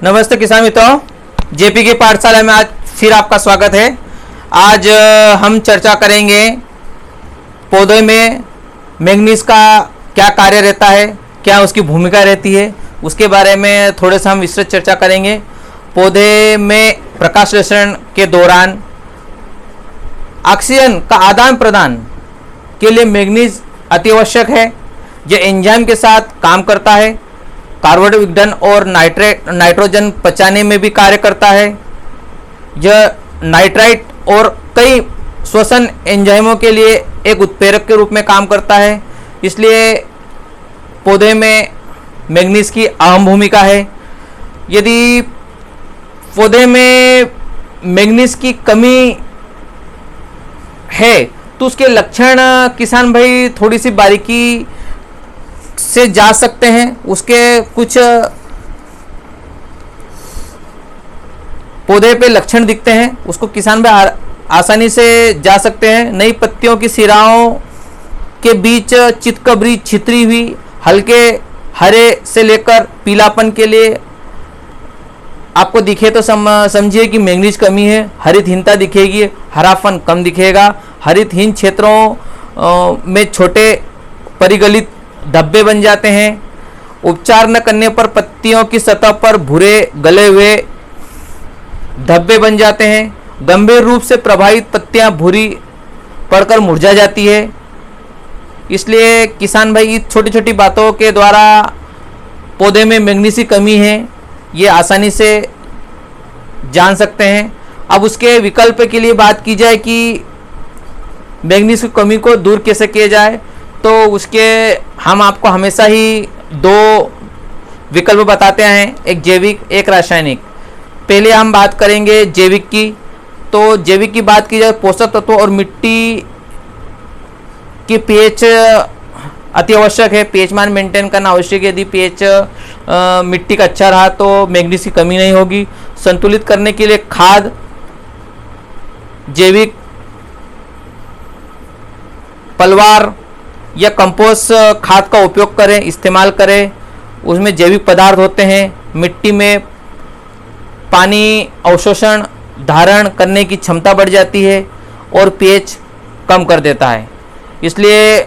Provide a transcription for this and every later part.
नमस्ते किसान मित्रों, जेपी की पाठशाला में आज फिर आपका स्वागत है। आज हम चर्चा करेंगे पौधे में मैंगनीज का क्या कार्य रहता है, क्या उसकी भूमिका रहती है, उसके बारे में थोड़े सा हम विस्तृत चर्चा करेंगे। पौधे में प्रकाश संश्लेषण के दौरान ऑक्सीजन का आदान प्रदान के लिए मैंगनीज अति आवश्यक है। यह एंजाइम के साथ काम करता है, कार्बोदर विघटन और नाइट्रोजन पचाने में भी कार्य करता है। यह नाइट्राइट और कई श्वसन एंजाइमों के लिए एक उत्प्रेरक के रूप में काम करता है। इसलिए पौधे में मैंगनीज की अहम भूमिका है। यदि पौधे में मैंगनीज की कमी है तो उसके लक्षण किसान भाई थोड़ी सी बारीकी से जा सकते हैं। उसके कुछ पौधे पे लक्षण दिखते हैं, उसको किसान भाई आसानी से जा सकते हैं। नई पत्तियों की सिराओं के बीच चितकबरी छितरी हुई, हल्के हरे से लेकर पीलापन के लिए आपको दिखे तो समझिए कि मैंगनीज कमी है। हरितहीनता दिखेगी, हरापन कम दिखेगा। हरितहीन क्षेत्रों में छोटे परिगलित धब्बे बन जाते हैं। उपचार न करने पर पत्तियों की सतह पर भूरे गले हुए धब्बे बन जाते हैं। गंभीर रूप से प्रभावित पत्तियां भूरी पड़कर मुरझा जाती है। इसलिए किसान भाई छोटी छोटी बातों के द्वारा पौधे में मैंगनीज की कमी है ये आसानी से जान सकते हैं। अब उसके विकल्प के लिए बात की जाए कि मैंगनीज की कमी को दूर कैसे किया जाए, तो उसके हम आपको हमेशा ही दो विकल्प बताते हैं, एक जैविक एक रासायनिक। पहले हम बात करेंगे जैविक की। तो जैविक की बात की जाए, पोषक तत्व और मिट्टी की पीएच अति आवश्यक है। पीएच मान मेंटेन करना आवश्यक है। यदि पीएच मिट्टी का अच्छा रहा तो मैंगनीज की कमी नहीं होगी। संतुलित करने के लिए खाद जैविक पलवार या कंपोस्ट खाद का उपयोग करें, इस्तेमाल करें। उसमें जैविक पदार्थ होते हैं। मिट्टी में पानी अवशोषण धारण करने की क्षमता बढ़ जाती है और पीएच कम कर देता है। इसलिए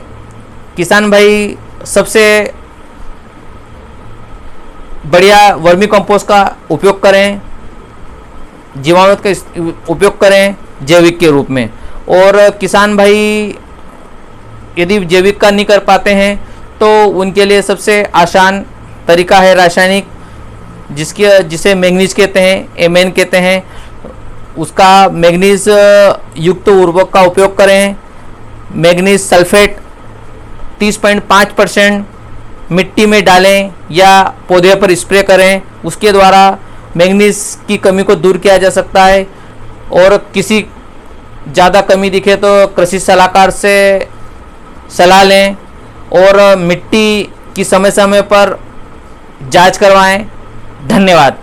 किसान भाई सबसे बढ़िया वर्मी कंपोस्ट का उपयोग करें, जीवामृत का उपयोग करें जैविक के रूप में। और किसान भाई यदि जैविक का नहीं कर पाते हैं तो उनके लिए सबसे आसान तरीका है रासायनिक, जिसे मैंगनीज कहते हैं, एमएन कहते हैं। उसका मैंगनीज युक्त उर्वरक का उपयोग करें। मैंगनीज सल्फेट 30.5% मिट्टी में डालें या पौधे पर स्प्रे करें। उसके द्वारा मैंगनीज की कमी को दूर किया जा सकता है। और किसी ज़्यादा कमी दिखे तो कृषि सलाहकार से सलाह लें और मिट्टी की समय समय पर जांच करवाएं। धन्यवाद।